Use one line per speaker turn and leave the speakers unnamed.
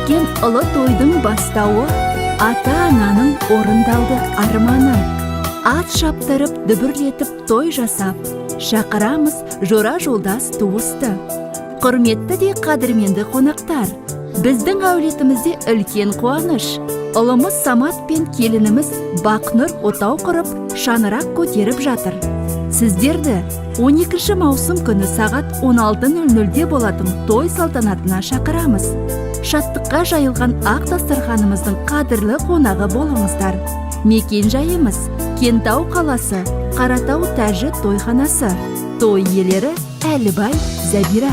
өткен ұлы тойдың бастауы, ата-ананың орындалды арманы. Ат шаптырып, дүбірлетіп той жасап, шақырамыз жора жолдас туысты. Құрметті де қадірменді қонақтар, біздің әулетімізде үлкен қуаныш. Ұлымыз Самат пен келініміз Бақнұр отау құрып, шаңырақ көтеріп жатыр. Сіздерді 12 маусым күні сағат 16:00-де болатын той салтанатына шақырамыз. Шаттыққа жайылған ақ дастарханымыздың қадірлі қонағы болыңыздар. Мекен жайымыз Кентау қаласы, Қаратау Тәжі тойханасы. Той иелері Әлібай, Забира.